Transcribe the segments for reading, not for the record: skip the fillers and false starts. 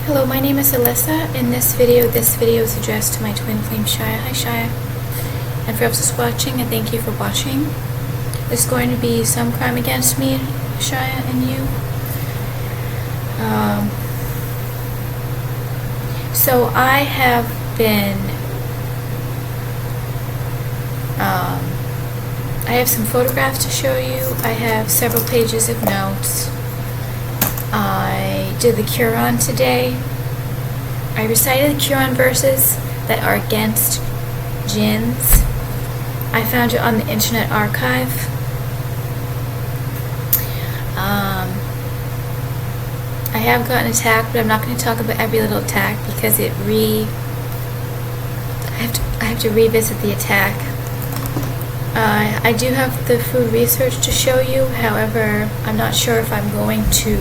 Hello, my name is Alyssa. In this video is addressed to my twin flame Shia. Hi Shia. And for those watching, I thank you for watching. There's going to be some crime against me, Shia, and you. So I have been, I have some photographs to show you. I have several pages of notes. I did the Quran today. I recited the Quran verses that are against jinns. I found it on the Internet Archive. I have gotten attacked, but I'm not going to talk about every little attack because I have to revisit the attack. I do have the food research to show you. However, I'm not sure if I'm going to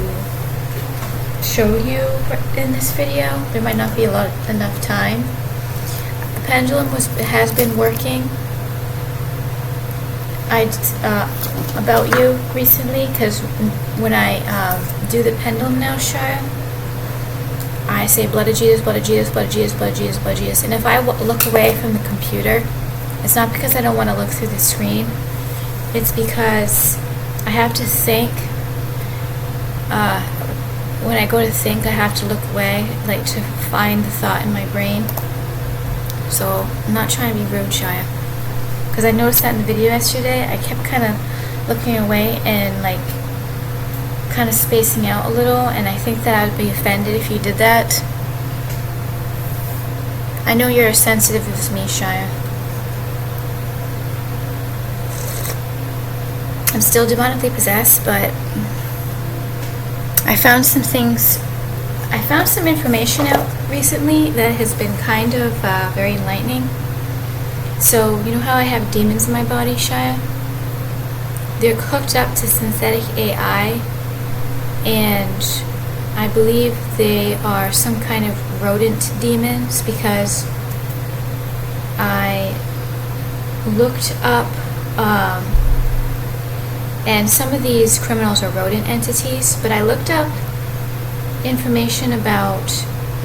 show you in this video. There might not be enough time. The pendulum has been working. About you recently, because when I do the pendulum now, Shia, I say blood of Jesus, blood of Jesus, blood of Jesus, blood of Jesus, blood of Jesus. And if I look away from the computer, it's not because I don't want to look through the screen. It's because I have to think. When I go to think, I have to look away, like to find the thought in my brain. So I'm not trying to be rude, Shia, because I noticed that in the video yesterday. I kept kind of looking away and like kind of spacing out a little, and I think that I'd be offended if you did that. I know you're as sensitive as me, Shia. I'm still demonically possessed, but I found some information out recently that has been kind of very enlightening. So, you know how I have demons in my body, Shia? They're hooked up to synthetic AI, and I believe they are some kind of rodent demons, because I looked up, and some of these criminals are rodent entities, but I looked up information about,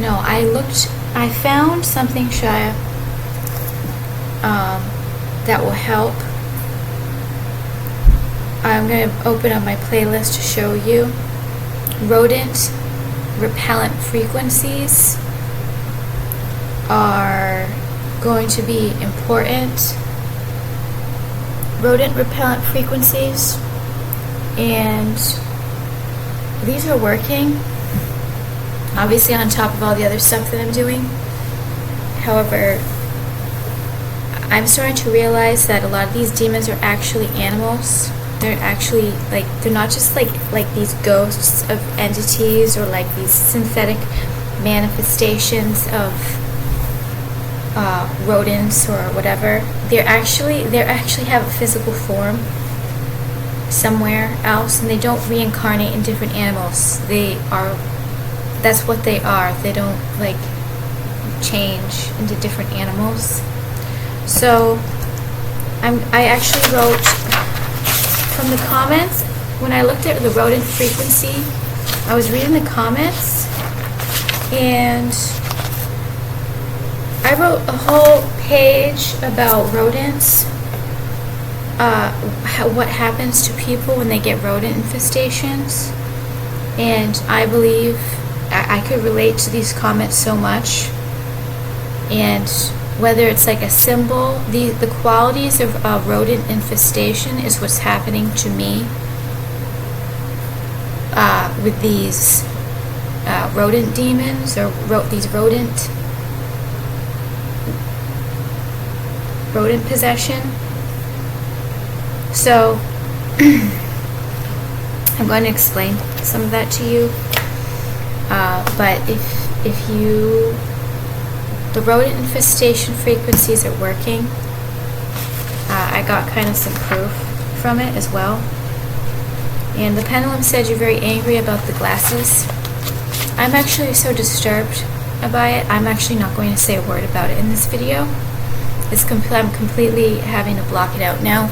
I found something, Shia, that will help. I'm going to open up my playlist to show you. Rodent repellent frequencies are going to be important. Rodent repellent frequencies, and these are working, obviously on top of all the other stuff that I'm doing. However, I'm starting to realize that a lot of these demons are actually animals. They're actually they're not just like these ghosts of entities or like these synthetic manifestations of rodents or whatever. They actually have a physical form somewhere else, and they don't reincarnate in different animals. That's what they are. They don't change into different animals. So I actually wrote from the comments. When I looked at the rodent frequency, I was reading the comments, and I wrote a whole page about rodents, what happens to people when they get rodent infestations, and I believe I could relate to these comments so much. And whether it's like a symbol, the qualities of rodent infestation is what's happening to me with these rodent demons, or these rodent possession. So I'm going to explain some of that to you. But if the rodent infestation frequencies are working, I got kind of some proof from it as well. And the pendulum said you're very angry about the glasses. I'm actually so disturbed by it, I'm actually not going to say a word about it in this video. I'm completely having to block it out now,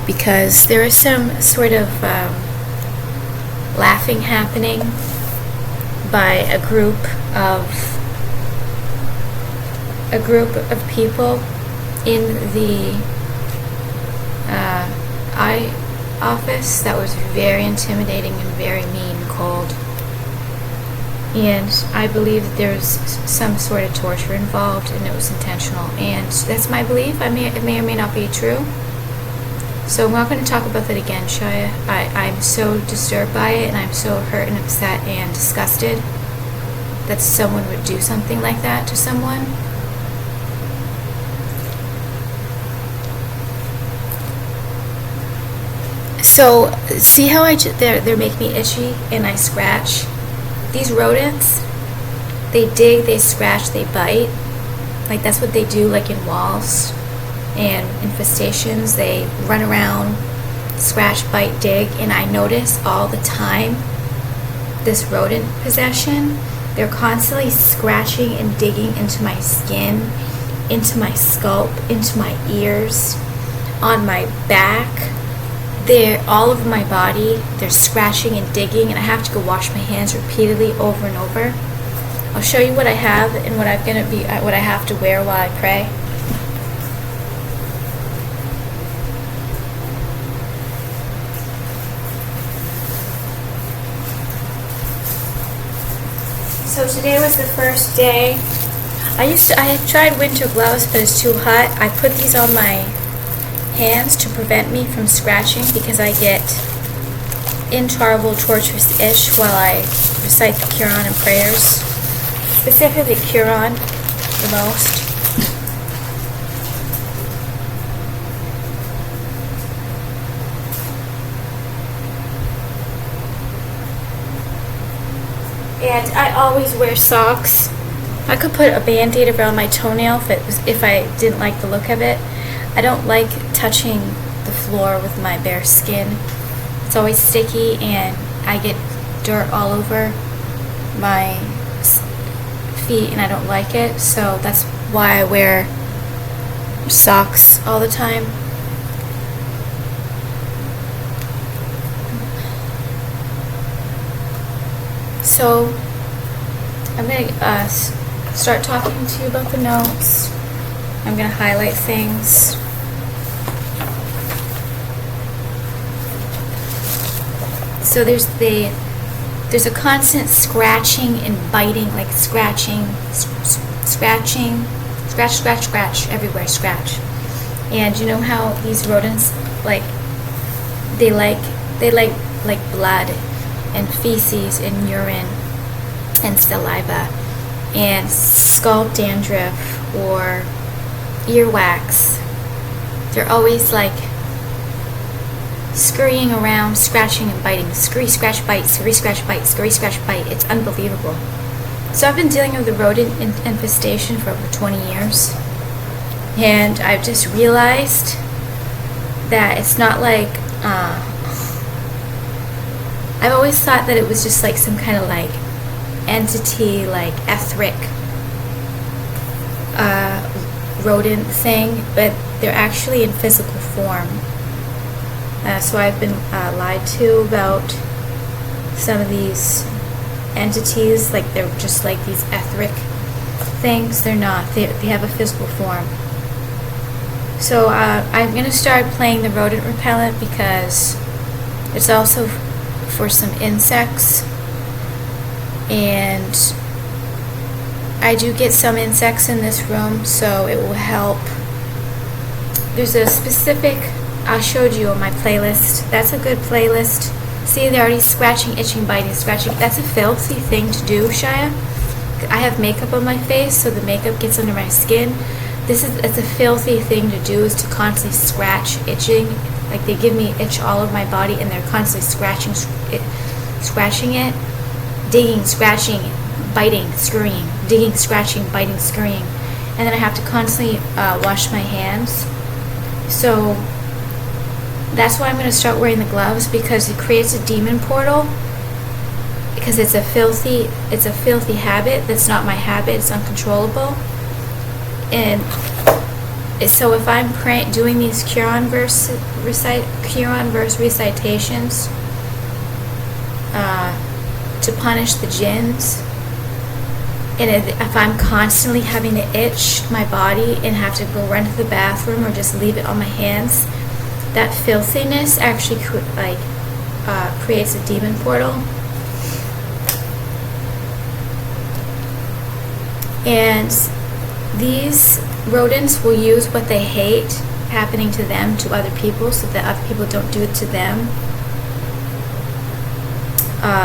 because there is some sort of laughing happening by a group of people in the eye office that was very intimidating and very mean and cold. And I believe that there's some sort of torture involved, and it was intentional. And that's my belief. It may or may not be true. So I'm not going to talk about that again, Shia. I'm so disturbed by it, and I'm so hurt and upset and disgusted that someone would do something like that to someone. So, see how they make me itchy and I scratch? These rodents, they dig, they scratch, they bite. Like, that's what they do, like in walls and infestations. They run around, scratch, bite, dig, and I notice all the time this rodent possession. They're constantly scratching and digging into my skin, into my scalp, into my ears, on my back. They're all over my body. They're scratching and digging, and I have to go wash my hands repeatedly over and over. I'll show you what I have and what I have to wear while I pray. So today was the first day. I had tried winter gloves, but it's too hot. I put these on my hands to prevent me from scratching because I get intolerable, torturous itch while I recite the Quran and prayers, specifically Quran the most. And I always wear socks. I could put a band-aid around my toenail if I didn't like the look of it. I don't like touching the floor with my bare skin. It's always sticky and I get dirt all over my feet and I don't like it. So that's why I wear socks all the time. So I'm going to start talking to you about the notes. I'm going to highlight things. So there's a constant scratching and biting, like scratching, scratching, scratch, everywhere, scratch. And you know how these rodents they like blood and feces and urine and saliva and scalp dandruff or earwax. They're always like scurrying around, scratching and biting. Scurry, scratch, bite, scurry, scratch, bite, scurry, scratch, bite. It's unbelievable. So I've been dealing with the rodent infestation for over 20 years. And I've just realized that it's not like, I've always thought that it was just like some kind of like entity, like etheric rodent thing, but they're actually in physical form. So I've been lied to about some of these entities, like they're just like these etheric things. They're not. They have a physical form. So I'm going to start playing the rodent repellent because it's also for some insects. And I do get some insects in this room, so it will help. There's a specific, I showed you on my playlist. That's a good playlist. See, they're already scratching, itching, biting, scratching. That's a filthy thing to do, Shia. I have makeup on my face, so the makeup gets under my skin. It's a filthy thing to do, is to constantly scratch, itching. Like, they give me itch all over my body, and they're constantly scratching it, digging, scratching, biting, scurrying, digging, scratching, biting, scurrying. And then I have to constantly wash my hands. So that's why I'm going to start wearing the gloves, because it creates a demon portal. Because it's a filthy habit. That's not my habit. It's uncontrollable. And so if I'm doing these Quran verse recitations to punish the jinns. And if I'm constantly having to itch my body and have to go run to the bathroom or just leave it on my hands, that filthiness actually creates a demon portal. And these rodents will use what they hate happening to them to other people so that other people don't do it to them.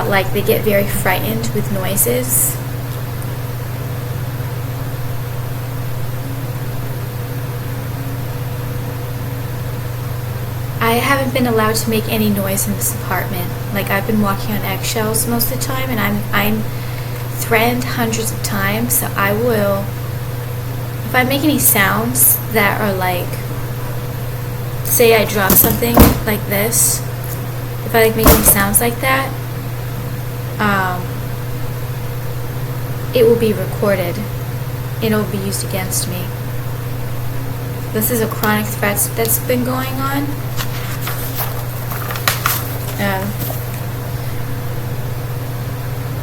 Like they get very frightened with noises. I haven't been allowed to make any noise in this apartment. Like, I've been walking on eggshells most of the time, and I'm threatened hundreds of times. So I will, if I make any sounds that are like, say I drop something like this, if I like making sounds like that, it will be recorded. It will be used against me. This is a chronic threat that's been going on.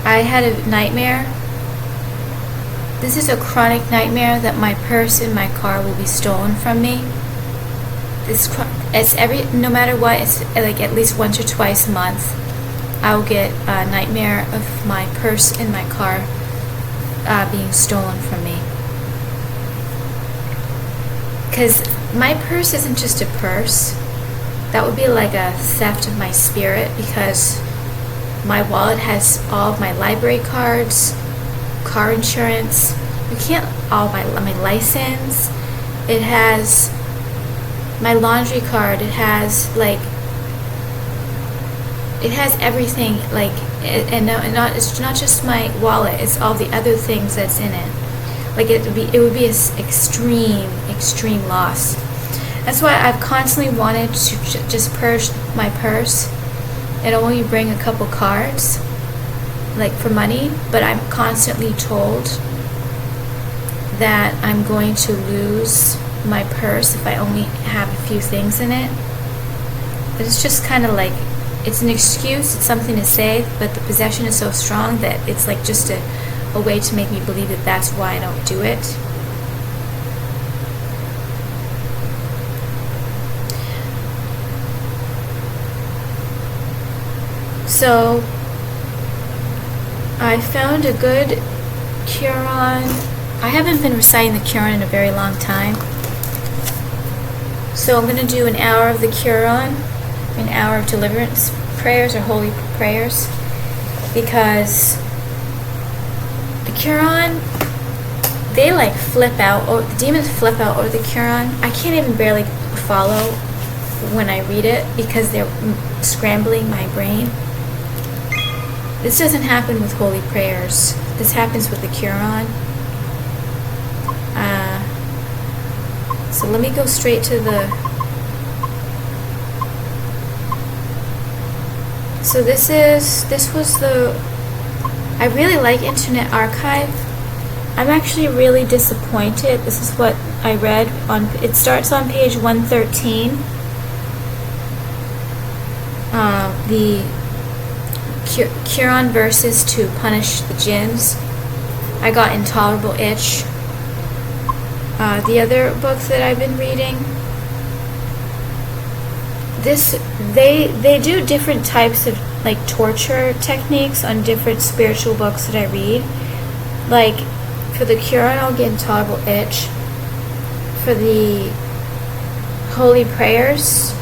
I had a nightmare. This is a chronic nightmare that my purse and my car will be stolen from me. It's no matter what, it's like at least once or twice a month. I will get a nightmare of my purse and my car being stolen from me. Because my purse isn't just a purse. That would be like a theft of my spirit, because my wallet has all of my library cards, car insurance, all my license. It has my laundry card. It has everything. It's not just my wallet. It's all the other things that's in it. Like it would be an extreme loss. That's why I've constantly wanted to just purge my purse and only bring a couple cards, like for money, but I'm constantly told that I'm going to lose my purse if I only have a few things in it. But it's just kind of like, it's an excuse, it's something to say, but the possession is so strong that it's like just a way to make me believe that that's why I don't do it. So I found a good Quran. I haven't been reciting the Quran in a very long time. So I'm going to do an hour of the Quran, an hour of deliverance prayers or holy prayers, because the Quran, they like flip out, or the demons flip out over the Quran. I can't even barely follow when I read it because they're scrambling my brain. This doesn't happen with holy prayers. This happens with the Quran. So let me go straight to the... So this was the... I really like Internet Archive. I'm actually really disappointed. This is what I read on... It starts on page 113. The Quran verses to punish the jinns. I got Intolerable Itch. The other books that I've been reading, they do different types of like torture techniques on different spiritual books that I read. Like for the Quran, I'll get Intolerable Itch. For the holy prayers,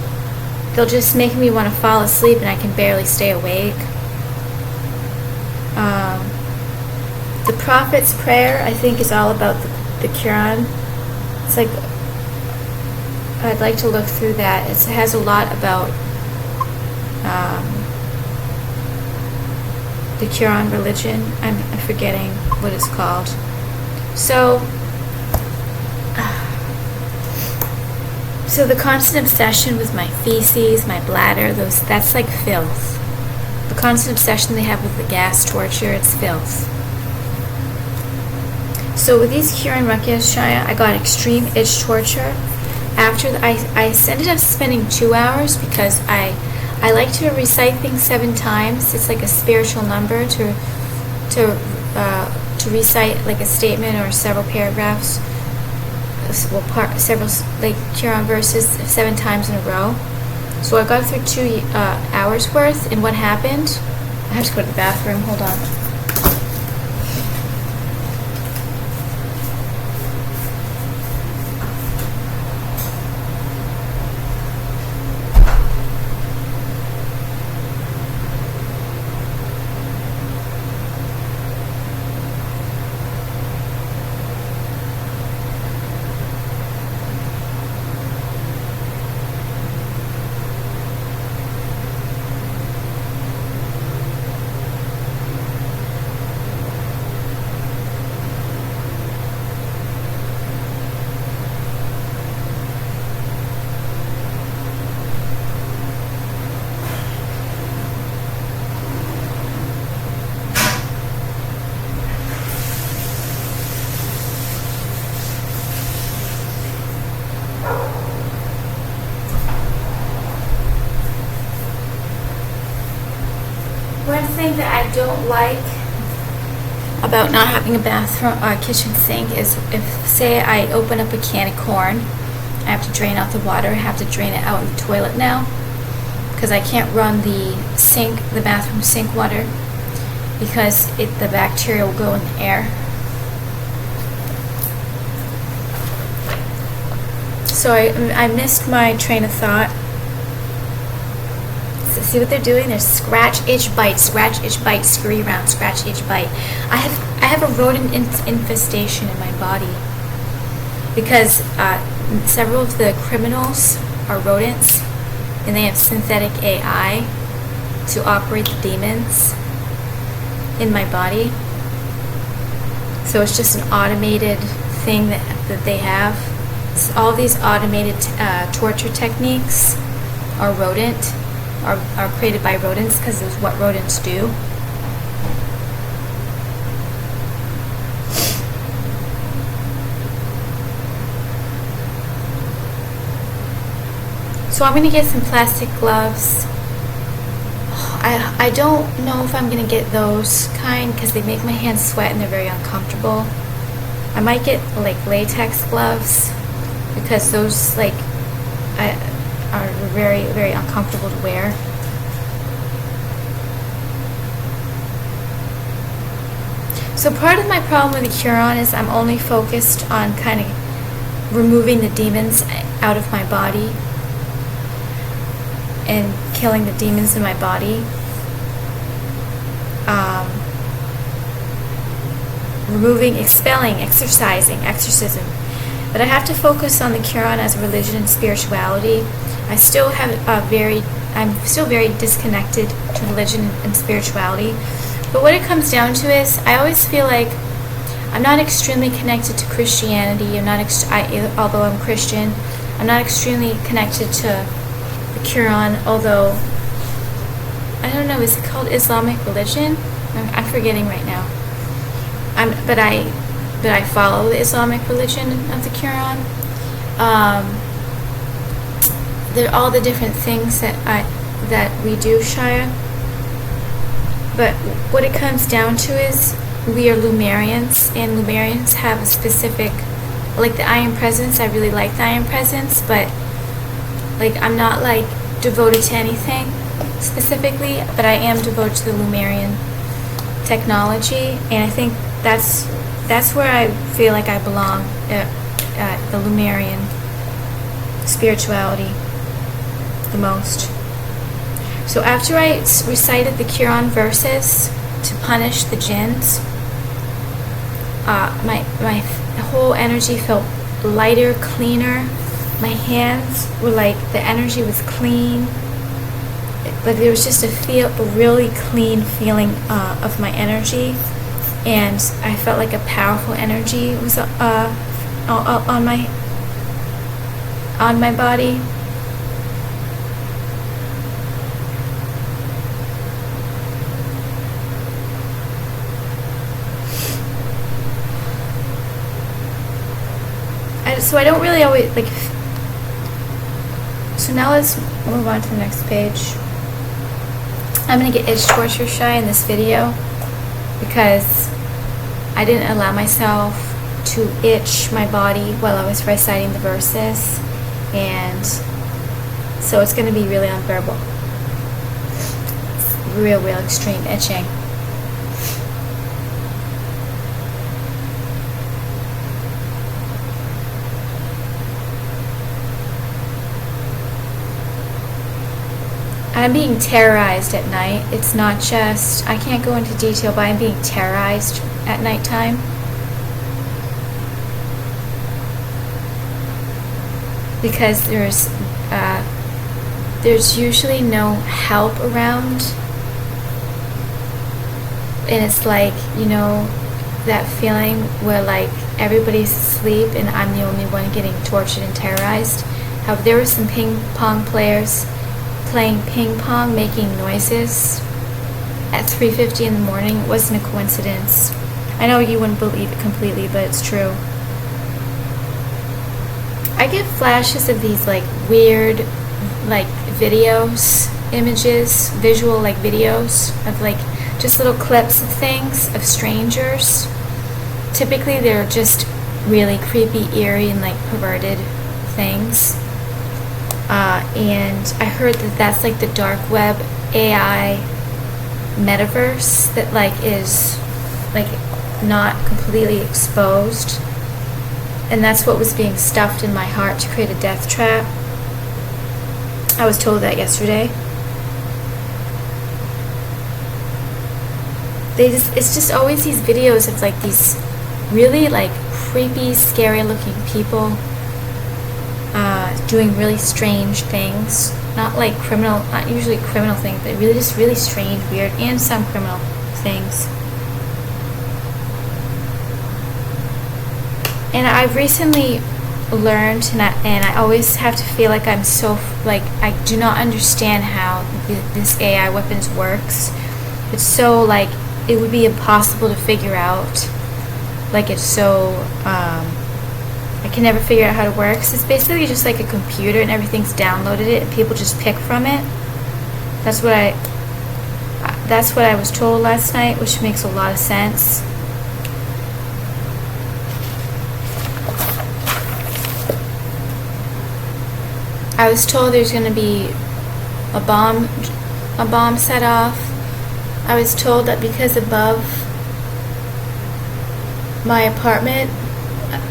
they'll just make me want to fall asleep and I can barely stay awake. The Prophet's Prayer, I think, is all about the Quran. It's like, I'd like to look through that. It has a lot about the Quran religion. I'm forgetting what it's called. So the constant obsession with my feces, my bladder, that's like filth. The constant obsession they have with the gas torture, it's filth. So with these Quran Ruqyas, Shaya, I got extreme itch torture. After I ended up spending 2 hours because I I like to recite things 7 times. It's like a spiritual number to recite like a statement or several paragraphs, several like Quran verses 7 times in a row. So I got through 2 hours worth, and what happened? I have to go to the bathroom. Hold on. One thing that I don't like about not having a bathroom or kitchen sink is if, say, I open up a can of corn, I have to drain out the water, I have to drain it out in the toilet now, because I can't run the bathroom sink water, because the bacteria will go in the air. So I missed my train of thought. So see what they're doing? They're scratch, itch, bite, scurry around, scratch, itch, bite. I have a rodent infestation in my body because several of the criminals are rodents, and they have synthetic AI to operate the demons in my body. So it's just an automated thing that they have. So all these automated torture techniques are created by rodents, because it's what rodents do. So I'm going to get some plastic gloves. I don't know if I'm going to get those kind, because they make my hands sweat and they're very uncomfortable. I might get like latex gloves, because those are very, very uncomfortable to wear. So part of my problem with the Quran is I'm only focused on kind of removing the demons out of my body and killing the demons in my body. Removing, expelling, exorcism. But I have to focus on the Quran as a religion and spirituality. I'm still very disconnected to religion and spirituality. But what it comes down to is, I always feel like I'm not extremely connected to Christianity. Although I'm Christian, I'm not extremely connected to the Quran. Although I don't know, is it called Islamic religion? I'm forgetting right now. But I follow the Islamic religion of the Quran. They're all the different things that we do, Shia. But what it comes down to is, we are Lumerians, and Lumerians have a specific, like the I Am Presence. I really like the I Am Presence, but like I'm not like devoted to anything specifically, but I am devoted to the Lumerian technology, and I think that's where I feel like I belong, the Lumerian spirituality the most. So after I recited the Quran verses to punish the jinns, my whole energy felt lighter, cleaner. My hands were like, the energy was clean. Like there was just a really clean feeling of my energy, and I felt like a powerful energy was on my body. So I don't really always like. So now let's move on to the next page. I'm gonna get itch torture shy in this video because I didn't allow myself to itch my body while I was reciting the verses, and so it's gonna be really unbearable. Real extreme itching. I'm being terrorized at night. It's not just, I can't go into detail, but I'm being terrorized at nighttime. Because there's usually no help around. And it's like, you know, that feeling where like everybody's asleep and I'm the only one getting tortured and terrorized. However, there were some ping pong players playing ping pong, making noises at 3:50 in the morning. It wasn't a coincidence. I know you wouldn't believe it completely, but it's true. I get flashes of these like weird like videos, images, visual like videos of like just little clips of things, of strangers. Typically they're just really creepy, eerie, and like perverted things. And I heard that that's like the dark web AI metaverse that like is like not completely exposed, and that's what was being stuffed in my heart to create a death trap. I was told that yesterday. It's just always these videos of like these really like creepy, scary looking people doing really strange things. Not like criminal, not usually criminal things, but really just really strange, weird, and some criminal things. And I've recently learned, and I always have to feel like I'm so, like, I do not understand how this AI weapons works. It's so, like, it would be impossible to figure out. Like, it's so, I can never figure out how to work. So it's basically just like a computer and everything's downloaded it and people just pick from it. That's what I was told last night, which makes a lot of sense. I was told there's going to be a bomb set off. I was told that because above my apartment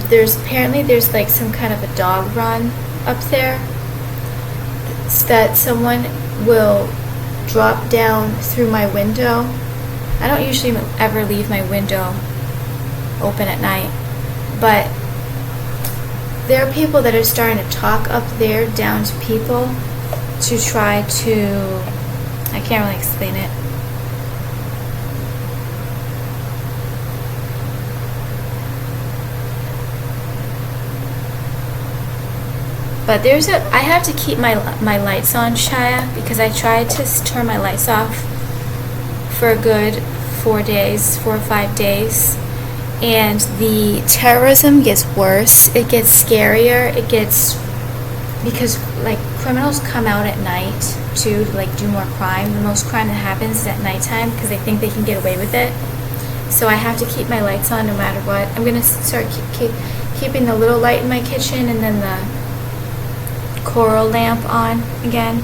there's like some kind of a dog run up there, that someone will drop down through my window. I don't usually ever leave my window open at night, but there are people that are starting to talk up there down to people to try to, I can't really explain it. But I have to keep my lights on, Shia, because I tried to turn my lights off for a good 4 or 5 days. And the terrorism gets worse. It gets scarier. Because like criminals come out at night to like do more crime. The most crime that happens is at nighttime because they think they can get away with it. So I have to keep my lights on no matter what. I'm going to start keeping the little light in my kitchen and then the coral lamp on again.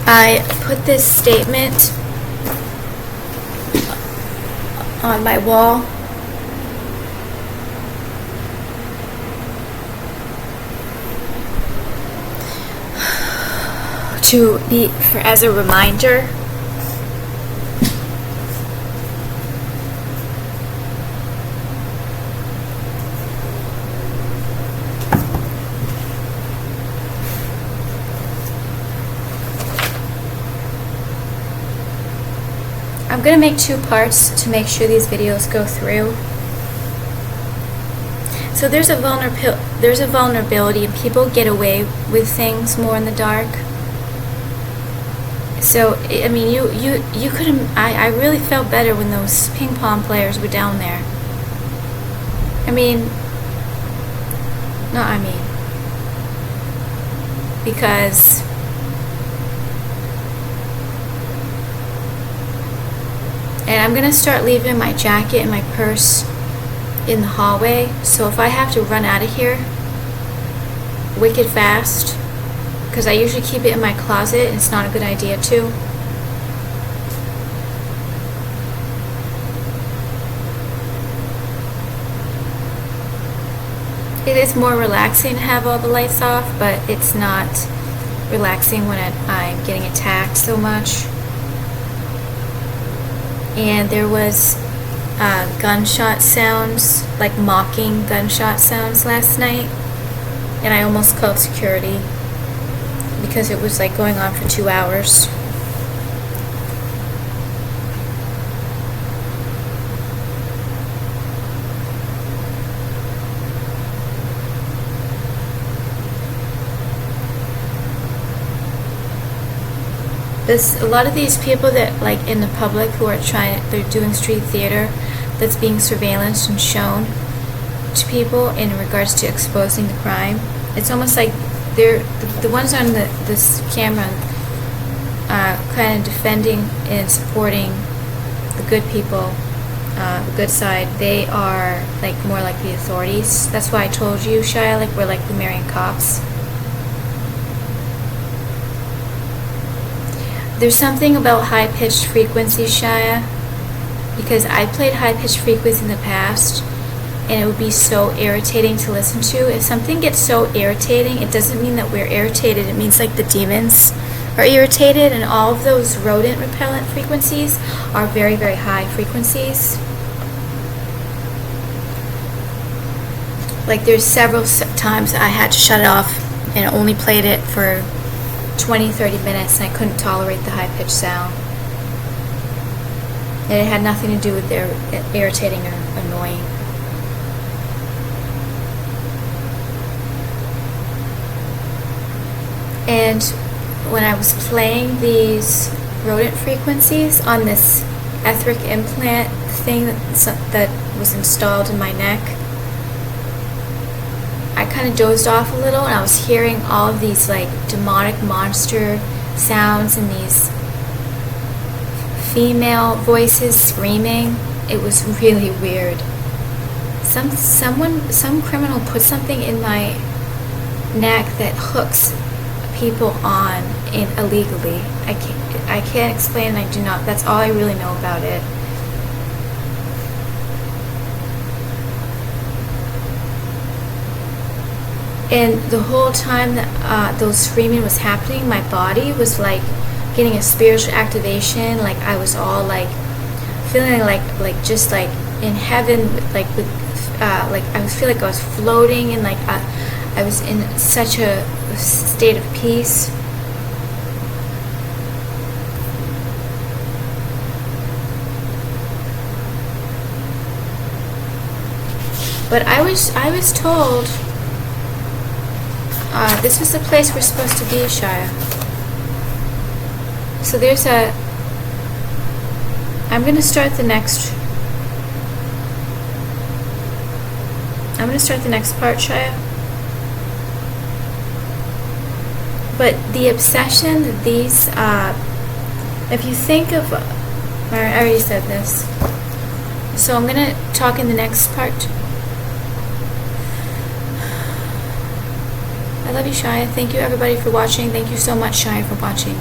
I put this statement on my wall as a reminder. I'm going to make 2 parts to make sure these videos go through. So there's a vulnerability and people get away with things more in the dark. So I mean you could, I really felt better when those ping pong players were down there. because and I'm gonna start leaving my jacket and my purse in the hallway, so if I have to run out of here wicked fast, because I usually keep it in my closet and it's not a good idea to. It is more relaxing to have all the lights off, but it's not relaxing when I'm getting attacked so much. And there was gunshot sounds, like mocking gunshot sounds last night, and I almost called security because it was like going on for 2 hours. A lot of these people that, like, in the public who are they're doing street theater that's being surveillanced and shown to people in regards to exposing the crime. It's almost like they're the ones on this camera kind of defending and supporting the good people, the good side. They are like more like the authorities. That's why I told you, Shia, like we're like the Marion cops. There's something about high-pitched frequencies, Shia, because I played high-pitched frequencies in the past, and it would be so irritating to listen to. If something gets so irritating, it doesn't mean that we're irritated. It means like the demons are irritated, and all of those rodent repellent frequencies are very, very high frequencies. Like there's several times I had to shut it off and only played it for 20-30 minutes, and I couldn't tolerate the high-pitched sound. And it had nothing to do with their irritating or annoying. And when I was playing these rodent frequencies on this etheric implant thing that was installed in my neck, I kind of dozed off a little, and I was hearing all of these like demonic monster sounds and these female voices screaming. It was really weird. Some criminal put something in my neck that hooks people on illegally. I can't explain, and I do not. That's all I really know about it. And the whole time that those screaming was happening, my body was like getting a spiritual activation. Like I was all like feeling like just like in heaven, like with like I was feeling like I was floating, and like I was in such a state of peace. But I was told. This was the place we're supposed to be, Shia. So there's I'm going to start the next part, Shia. But the obsession that these, if you think of, I already said this. So I'm going to talk in the next part. I love you, Shia. Thank you, everybody, for watching. Thank you so much, Shia, for watching.